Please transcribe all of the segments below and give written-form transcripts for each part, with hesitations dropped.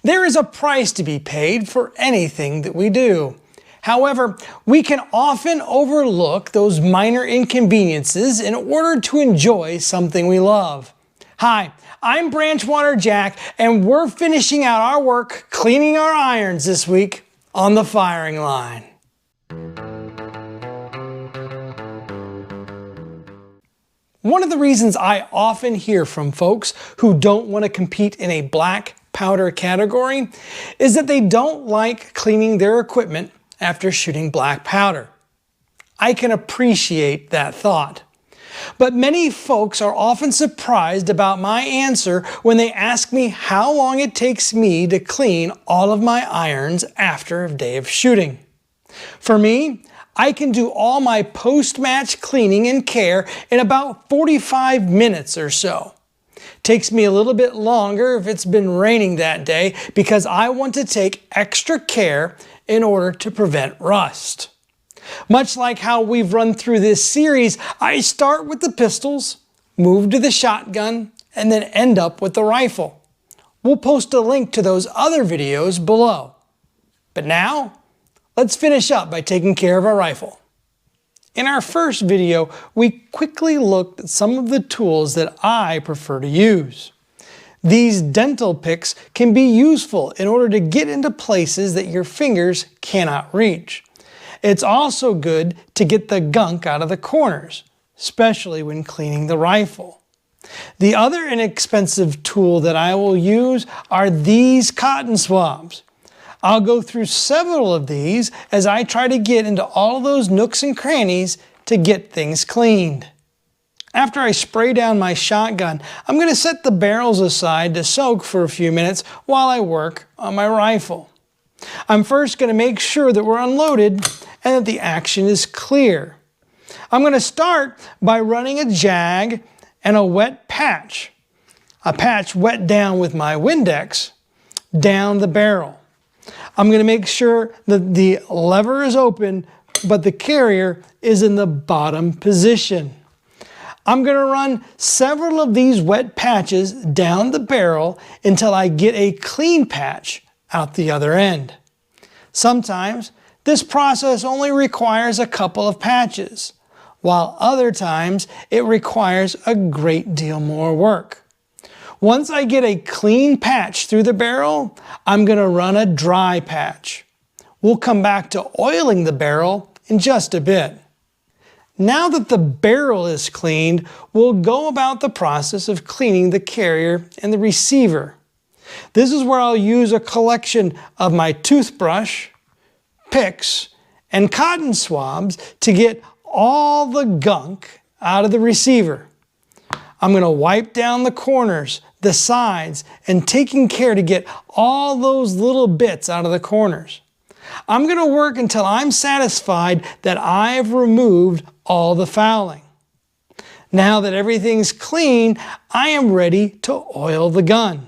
There is a price to be paid for anything that we do. However, we can often overlook those minor inconveniences in order to enjoy something we love. Hi, I'm Branchwater Jack, and we're finishing out our work cleaning our irons this week on the firing line. One of the reasons I often hear from folks who don't want to compete in a black powder category is that they don't like cleaning their equipment after shooting black powder. I can appreciate that thought. But many folks are often surprised about my answer when they ask me how long it takes me to clean all of my irons after a day of shooting. For me, I can do all my post-match cleaning and care in about 45 minutes or so. Takes me a little bit longer if it's been raining that day because I want to take extra care in order to prevent rust. Much like how we've run through this series, I start with the pistols, move to the shotgun, and then end up with the rifle. We'll post a link to those other videos below. But now, let's finish up by taking care of our rifle. In our first video, we quickly looked at some of the tools that I prefer to use. These dental picks can be useful in order to get into places that your fingers cannot reach. It's also good to get the gunk out of the corners, especially when cleaning the rifle. The other inexpensive tool that I will use are these cotton swabs. I'll go through several of these as I try to get into all of those nooks and crannies to get things cleaned. After I spray down my shotgun, I'm going to set the barrels aside to soak for a few minutes while I work on my rifle. I'm first going to make sure that we're unloaded and that the action is clear. I'm going to start by running a jag and a wet patch. A patch wet down with my Windex down the barrel. I'm going to make sure that the lever is open, but the carrier is in the bottom position. I'm going to run several of these wet patches down the barrel until I get a clean patch out the other end. Sometimes this process only requires a couple of patches, while other times it requires a great deal more work. Once I get a clean patch through the barrel, I'm going to run a dry patch. We'll come back to oiling the barrel in just a bit. Now that the barrel is cleaned, we'll go about the process of cleaning the carrier and the receiver. This is where I'll use a collection of my toothbrush, picks, and cotton swabs to get all the gunk out of the receiver. I'm going to wipe down the corners, the sides, and taking care to get all those little bits out of the corners. I'm going to work until I'm satisfied that I've removed all the fouling. Now that everything's clean, I am ready to oil the gun.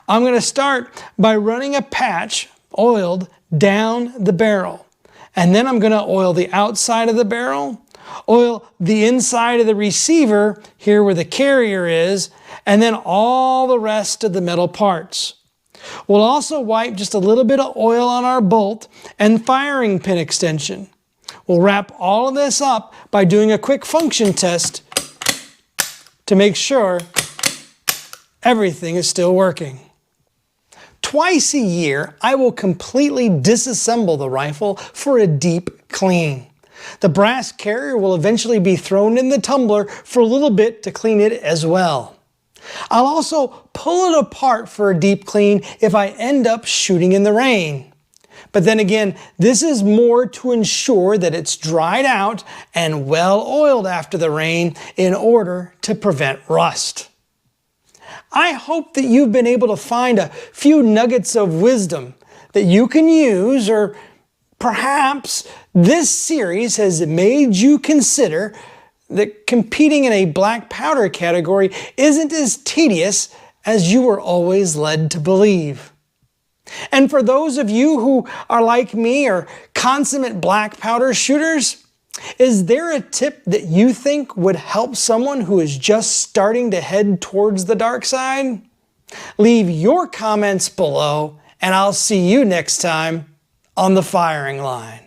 I'm going to start by running a patch, oiled, down the barrel. And then I'm going to oil the outside of the barrel, oil the inside of the receiver, here where the carrier is, and then all the rest of the metal parts. We'll also wipe just a little bit of oil on our bolt and firing pin extension. We'll wrap all of this up by doing a quick function test to make sure everything is still working. Twice a year, I will completely disassemble the rifle for a deep clean. The brass carrier will eventually be thrown in the tumbler for a little bit to clean it as well. I'll also pull it apart for a deep clean if I end up shooting in the rain. But then again, this is more to ensure that it's dried out and well oiled after the rain in order to prevent rust. I hope that you've been able to find a few nuggets of wisdom that you can use, or perhaps this series has made you consider that competing in a black powder category isn't as tedious as you were always led to believe. And for those of you who are like me or consummate black powder shooters, is there a tip that you think would help someone who is just starting to head towards the dark side? Leave your comments below, and I'll see you next time on the firing line.